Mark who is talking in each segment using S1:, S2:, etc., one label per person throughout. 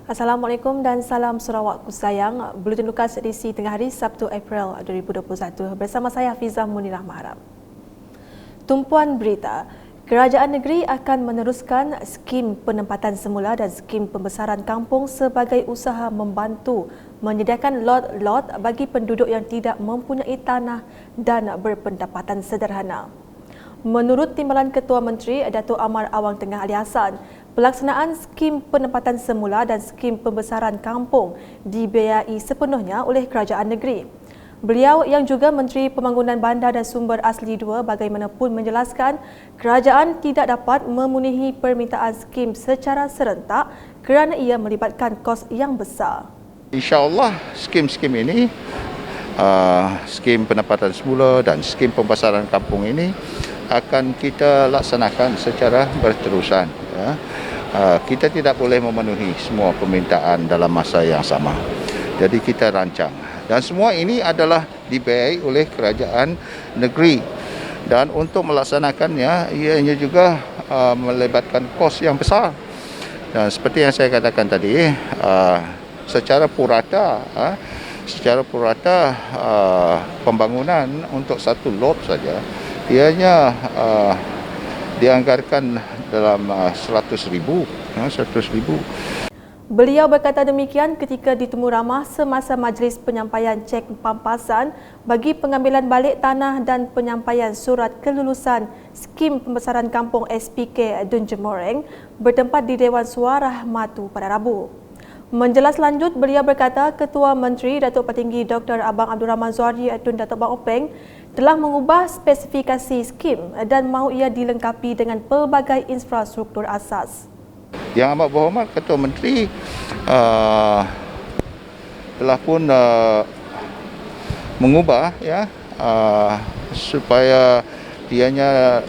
S1: Assalamualaikum dan salam Sarawakku sayang. Buletin Lukas edisi tengah hari Sabtu April 2021 bersama saya Hafizah Munirah Maharam. Tumpuan berita, Kerajaan Negeri akan meneruskan skim penempatan semula dan skim pembesaran kampung sebagai usaha membantu menyediakan lot-lot bagi penduduk yang tidak mempunyai tanah dan berpendapatan sederhana. Menurut Timbalan Ketua Menteri Datuk Amar Awang Tengah Ali Hassan, pelaksanaan skim penempatan semula dan skim pembesaran kampung dibiayai sepenuhnya oleh Kerajaan Negeri. Beliau yang juga Menteri Pembangunan Bandar dan Sumber Asli 2 bagaimanapun menjelaskan kerajaan tidak dapat memenuhi permintaan skim secara serentak kerana ia melibatkan kos yang besar.
S2: InsyaAllah skim-skim ini, skim penempatan semula dan skim pembesaran kampung ini akan kita laksanakan secara berterusan. Kita tidak boleh memenuhi semua permintaan dalam masa yang sama. Jadi kita rancang. Dan semua ini adalah dibiayai oleh kerajaan negeri. Dan untuk melaksanakannya, ianya juga melibatkan kos yang besar. Dan seperti yang saya katakan tadi, secara purata pembangunan untuk satu lot saja, ianya dianggarkan dalam 100,000.
S1: Beliau berkata demikian ketika ditemu ramah semasa majlis penyampaian cek pampasan bagi pengambilan balik tanah dan penyampaian surat kelulusan skim pembesaran kampung SPK Dun Jemoreng bertempat di Dewan Suara Matu pada Rabu. Menjelas lanjut, beliau berkata Ketua Menteri Datuk Petinggi Dr. Abang Abdul Rahman Zuhari Tun Datuk Bang Openg telah mengubah spesifikasi skim dan mahu ia dilengkapi dengan pelbagai infrastruktur asas.
S2: Yang amat berhormat Ketua Menteri telah pun mengubah supaya dianya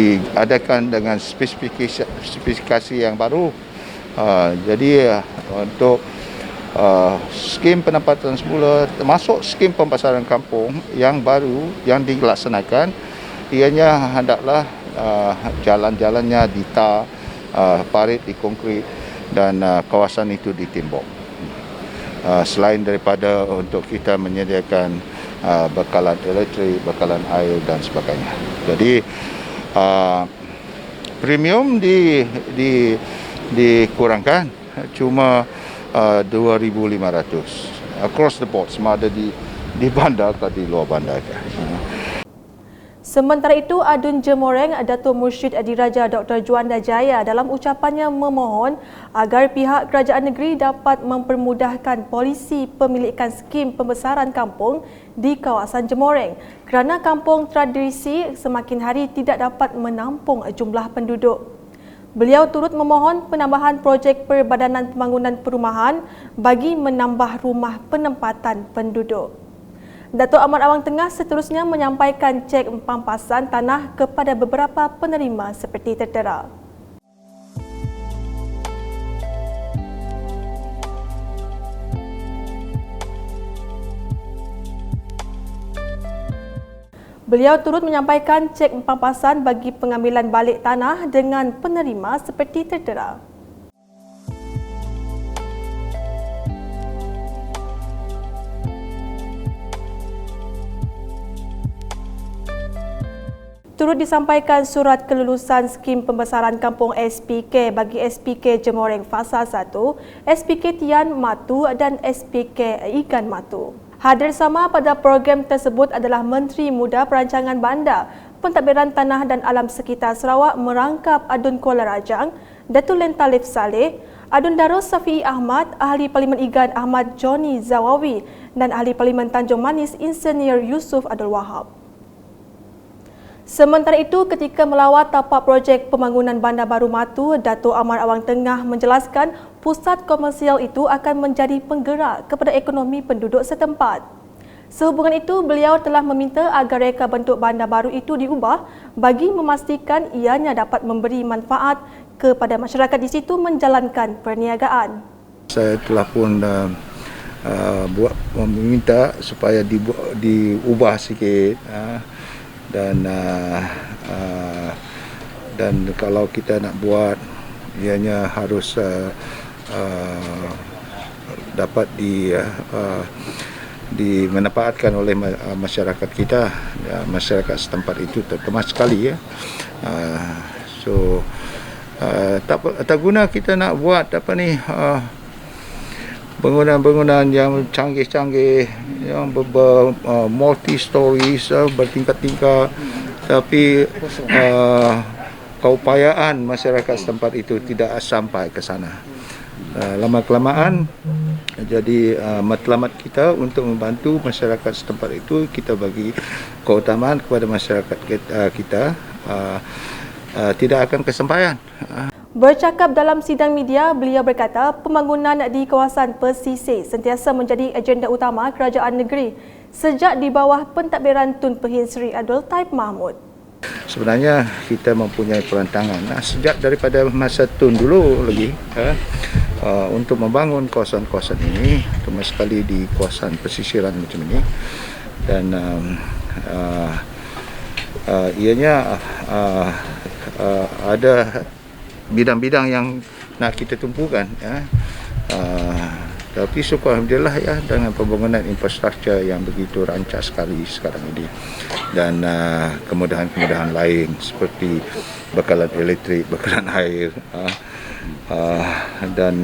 S2: diadakan dengan spesifikasi yang baru. Jadi untuk skim penempatan semula termasuk skim pembesaran kampung yang baru yang dilaksanakan, ianya hendaklah jalan-jalannya ditar, parit dikonkrit dan kawasan itu ditimbok. Selain daripada untuk kita menyediakan bekalan elektrik, bekalan air dan sebagainya. Jadi premium dikurangkan cuma 2,500 across the board, sama ada di bandar atau di luar bandar.
S1: Sementara itu, Adun Jemoreng Datuk Mursyid Diraja Dr. Juanda Jaya dalam ucapannya memohon agar pihak kerajaan negeri dapat mempermudahkan polisi pemilikan skim pembesaran kampung di kawasan Jemoreng kerana kampung tradisi semakin hari tidak dapat menampung jumlah penduduk. Beliau turut memohon penambahan projek Perbadanan Pembangunan Perumahan bagi menambah rumah penempatan penduduk. Datuk Amar Awang Tengah seterusnya menyampaikan cek pampasan tanah kepada beberapa penerima seperti tertera. Beliau turut menyampaikan cek pampasan bagi pengambilan balik tanah dengan penerima seperti tertera. Turut disampaikan surat kelulusan skim pembesaran kampung SPK bagi SPK Jemoreng Fasa 1, SPK Tian Matu dan SPK Ikan Matu. Hadir sama pada program tersebut adalah Menteri Muda Perancangan Bandar, Pentadbiran Tanah dan Alam Sekitar Sarawak merangkap Adun Kuala Rajang, Datuk Len Talif Saleh, Adun Darus Safi'i Ahmad, Ahli Parlimen Igan Ahmad Johnny Zawawi dan Ahli Parlimen Tanjung Manis Insinyur Yusuf Abdul Wahab. Sementara itu, ketika melawat tapak projek pembangunan Bandar Baru Matu, Datuk Amar Awang Tengah menjelaskan pusat komersial itu akan menjadi penggerak kepada ekonomi penduduk setempat. Sehubungan itu, beliau telah meminta agar reka bentuk bandar baru itu diubah bagi memastikan ianya dapat memberi manfaat kepada masyarakat di situ menjalankan perniagaan.
S2: Saya telah pun meminta supaya diubah sikit. Dan kalau kita nak buat ianya harus dapat dimanfaatkan oleh masyarakat kita, ya, masyarakat setempat itu terutama sekali ya. Tak guna kita nak buat bangunan-bangunan yang canggih-canggih, yang multi stories, bertingkat-tingkat, tapi keupayaan masyarakat setempat itu tidak sampai ke sana. Lama-kelamaan jadi matlamat kita untuk membantu masyarakat setempat itu, kita bagi keutamaan kepada masyarakat kita, tidak akan kesampaian.
S1: Bercakap dalam sidang media, beliau berkata pembangunan di kawasan pesisir sentiasa menjadi agenda utama kerajaan negeri sejak di bawah pentadbiran Tun Pehin Sri Abdul Taib Mahmud.
S2: Sebenarnya kita mempunyai perancangan sejak daripada masa Tun dulu lagi untuk membangun kawasan-kawasan ini, terutama sekali di kawasan pesisiran macam ini, dan ianya ada bidang-bidang yang nak kita tumpukan, ya. Tapi syukur alhamdulillah ya, dengan pembangunan infrastruktur yang begitu rancak sekali sekarang ini, dan kemudahan-kemudahan lain seperti bekalan elektrik, bekalan air, dan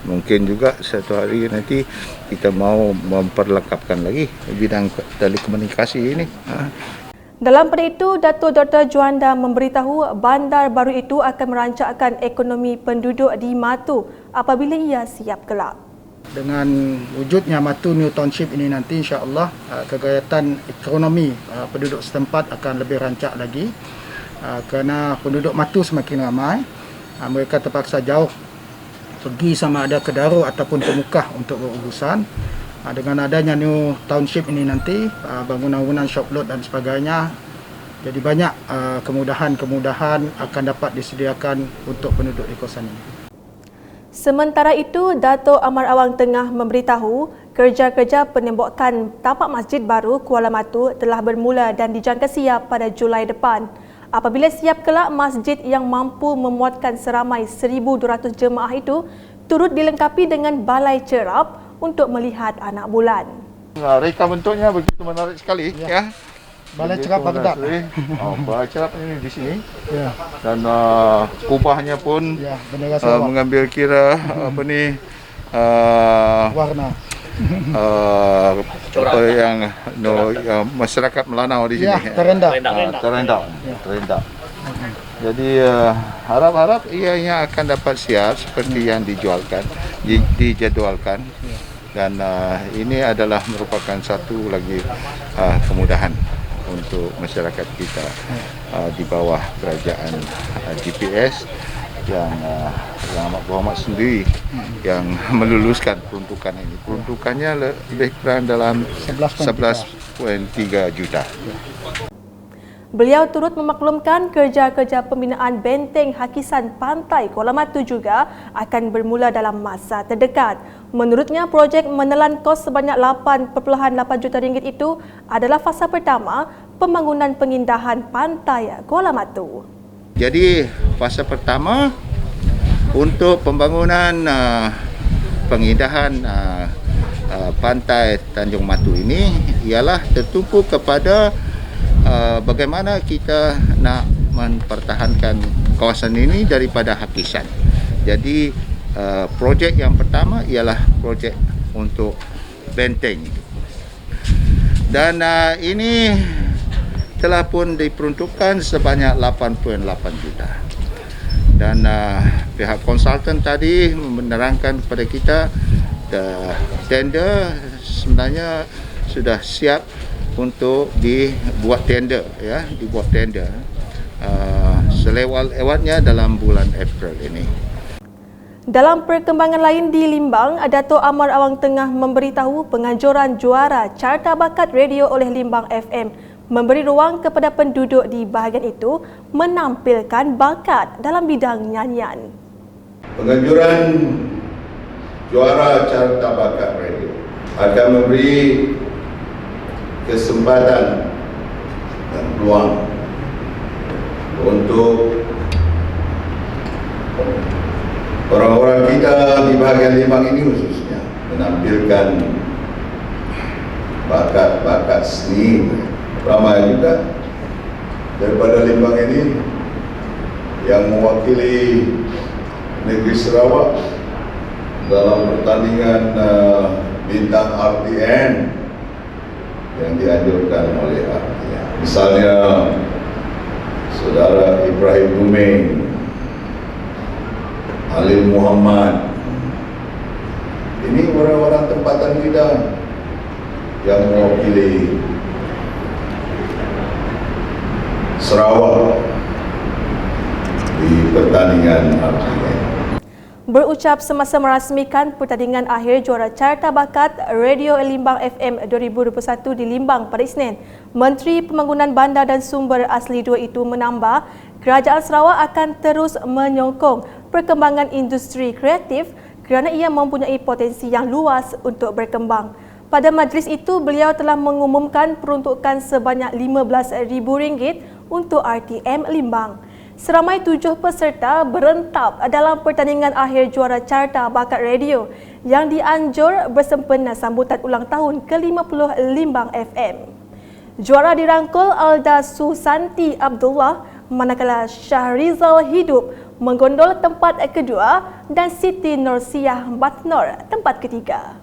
S2: mungkin juga satu hari nanti kita mau memperlengkapkan lagi bidang telekomunikasi ini.
S1: Dalam pada itu, Dato' Dr. Juanda memberitahu bandar baru itu akan merancakkan ekonomi penduduk di Matu apabila ia siap kelak.
S3: Dengan wujudnya Matu New Township ini nanti, insya-Allah kegiatan ekonomi penduduk setempat akan lebih rancak lagi, kerana penduduk Matu semakin ramai. Mereka terpaksa jauh pergi sama ada ke Darul ataupun ke Mukah untuk berurusan. Dengan adanya New Township ini nanti, bangunan-bangunan shop load dan sebagainya, jadi banyak kemudahan-kemudahan akan dapat disediakan untuk penduduk di kawasan ini.
S1: Sementara itu, Dato' Amar Awang Tengah memberitahu kerja-kerja penembakan tapak masjid baru Kuala Matu telah bermula dan dijangka siap pada Julai depan. Apabila siap kelak, masjid yang mampu memuatkan seramai 1,200 jemaah itu turut dilengkapi dengan balai cerap untuk melihat anak bulan.
S2: Reka bentuknya begitu menarik sekali, ya.
S3: Balai cerap Baghdad.
S2: Balai cerap ini di sini.
S3: Ya.
S2: Dan kubahnya pun
S3: Ya, bendera Sarawak.
S2: mengambil kira
S3: Warna.
S2: yang masyarakat Melanau di sini.
S3: Ya, terendah.
S2: Terendah. Jadi harap-harap ianya akan dapat siap seperti yang dijadualkan, dan ini adalah merupakan satu lagi kemudahan untuk masyarakat kita di bawah kerajaan GPS yang Amat Berhormat sendiri yang meluluskan peruntukan ini. Peruntukannya lebih kurang dalam 11.3 juta.
S1: Beliau turut memaklumkan kerja-kerja pembinaan benteng hakisan pantai Kuala Matu juga akan bermula dalam masa terdekat. Menurutnya, projek menelan kos sebanyak 8.8 juta ringgit itu adalah fasa pertama pembangunan pengindahan pantai Kuala Matu.
S2: Jadi fasa pertama untuk pembangunan pengindahan pantai Tanjung Matu ini ialah tertumpu kepada bagaimana kita nak mempertahankan kawasan ini daripada hakisan. Jadi projek yang pertama ialah projek untuk benteng, dan ini telah pun diperuntukkan sebanyak 8.8 juta, dan pihak konsultan tadi menerangkan kepada kita tender sebenarnya sudah siap untuk dibuat tender, ya, selewat-lewatnya dalam bulan April ini.
S1: Dalam perkembangan lain di Limbang, Dato' Amar Awang Tengah memberitahu penganjuran juara Carta Bakat Radio oleh Limbang FM memberi ruang kepada penduduk di bahagian itu menampilkan bakat dalam bidang nyanyian.
S2: Penganjuran juara Carta Bakat Radio akan memberi kesempatan dan peluang untuk orang-orang kita di bahagian Limbang ini khususnya menampilkan bakat-bakat seni. Ramai juga daripada Limbang ini yang mewakili negeri Sarawak dalam pertandingan bintang RTN yang dianjurkan oleh RTN. Misalnya Saudara Ibrahim Duming, Alim Muhammad. Ini orang-orang tempatan kita yang mewakili Sarawak di pertandingan RTN.
S1: Berucap semasa merasmikan pertandingan akhir juara Carta Bakat Radio Limbang FM 2021 di Limbang pada Isnin, Menteri Pembangunan Bandar dan Sumber Asli II itu menambah Kerajaan Sarawak akan terus menyokong perkembangan industri kreatif kerana ia mempunyai potensi yang luas untuk berkembang. Pada majlis itu, beliau telah mengumumkan peruntukan sebanyak RM15,000 untuk RTM Limbang. Seramai 7 peserta berentap dalam pertandingan akhir juara Carta Bakat Radio yang dianjur bersempena sambutan ulang tahun ke-50 Limbang FM. Juara dirangkul Alda Susanti Abdullah, manakala Syahrizal Hidup menggondol tempat kedua dan Siti Nursiah Batnor tempat ketiga.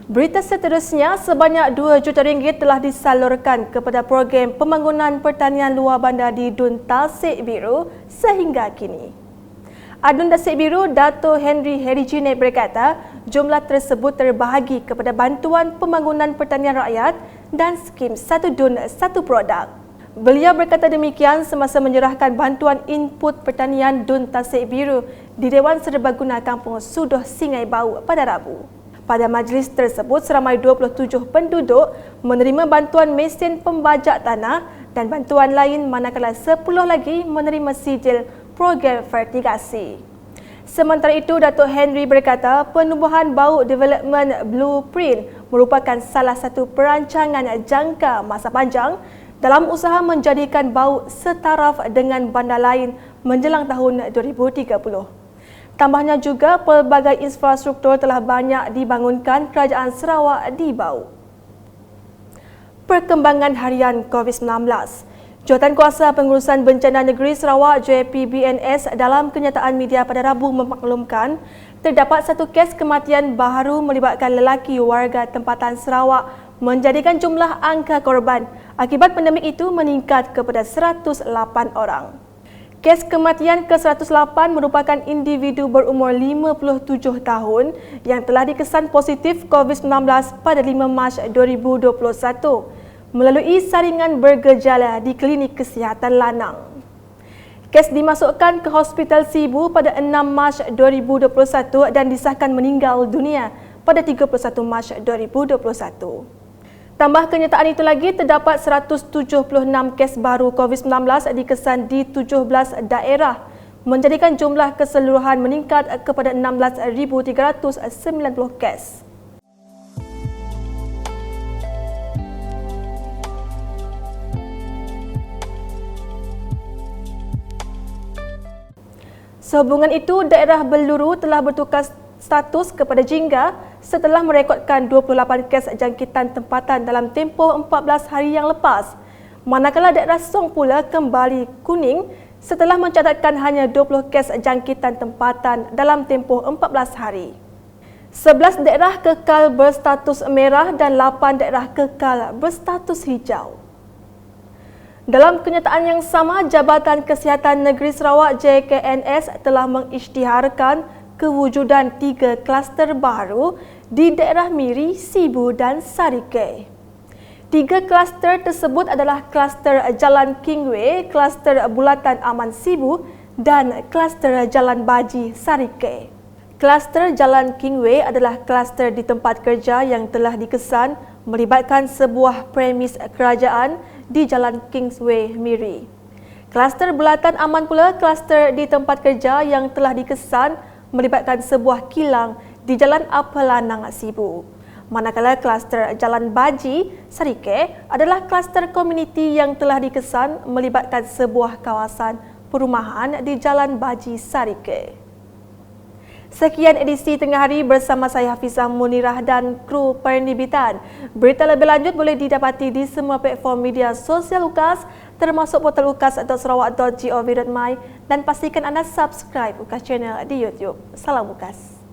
S1: Berita seterusnya, sebanyak RM2 juta telah disalurkan kepada program pembangunan pertanian luar bandar di Dun Tasik Biru sehingga kini. Adun Tasik Biru, Dato' Henry Herijine berkata, jumlah tersebut terbahagi kepada bantuan pembangunan pertanian rakyat dan skim Satu Dun Satu Produk. Beliau berkata demikian semasa menyerahkan bantuan input pertanian Dun Tasik Biru di Dewan Serbaguna Kampung Sudoh Singai Bau pada Rabu. Pada majlis tersebut, seramai 27 penduduk menerima bantuan mesin pembajak tanah dan bantuan lain, manakala 10 lagi menerima sijil program fertigasi. Sementara itu, Dato' Henry berkata penubuhan Bau Development Blueprint merupakan salah satu perancangan jangka masa panjang dalam usaha menjadikan Bau setaraf dengan bandar lain menjelang tahun 2030. Tambahnya juga, pelbagai infrastruktur telah banyak dibangunkan Kerajaan Sarawak di Bau. Perkembangan harian COVID-19. Jawatankuasa Pengurusan Bencana Negeri Sarawak JPBNS dalam kenyataan media pada Rabu memaklumkan terdapat satu kes kematian baharu melibatkan lelaki warga tempatan Sarawak, menjadikan jumlah angka korban akibat pandemik itu meningkat kepada 108 orang. Kes kematian ke-108 merupakan individu berumur 57 tahun yang telah dikesan positif COVID-19 pada 5 Mac 2021 melalui saringan bergejala di Klinik Kesihatan Lanang. Kes dimasukkan ke Hospital Sibu pada 6 Mac 2021 dan disahkan meninggal dunia pada 31 Mac 2021. Tambah kenyataan itu lagi, terdapat 176 kes baru COVID-19 dikesan di 17 daerah, menjadikan jumlah keseluruhan meningkat kepada 16,390 kes. Sehubungan itu, daerah Beluru telah bertukar status kepada jingga setelah merekodkan 28 kes jangkitan tempatan dalam tempoh 14 hari yang lepas. Manakala daerah Song pula kembali kuning setelah mencatatkan hanya 20 kes jangkitan tempatan dalam tempoh 14 hari. 11 daerah kekal berstatus merah dan 8 daerah kekal berstatus hijau. Dalam kenyataan yang sama, Jabatan Kesihatan Negeri Sarawak JKNS telah mengisytiharkan kewujudan 3 kluster baru di daerah Miri, Sibu dan Sarike. 3 kluster tersebut adalah kluster Jalan Kingway, kluster Bulatan Aman Sibu dan kluster Jalan Baji Sarike. Kluster Jalan Kingway adalah kluster di tempat kerja yang telah dikesan melibatkan sebuah premis kerajaan di Jalan Kingsway, Miri. Kluster Bulatan Aman pula kluster di tempat kerja yang telah dikesan melibatkan sebuah kilang di Jalan Apelanang, Sibu. Manakala kluster Jalan Baji, Sarike adalah kluster komuniti yang telah dikesan melibatkan sebuah kawasan perumahan di Jalan Baji Sarike. Sekian edisi Tengah Hari bersama saya Hafizah Munirah dan kru penerbitan. Berita lebih lanjut boleh didapati di semua platform media sosial UKAS termasuk portal ukas.sarawak.gov.my dan pastikan anda subscribe UKAS channel di YouTube. Salam UKAS.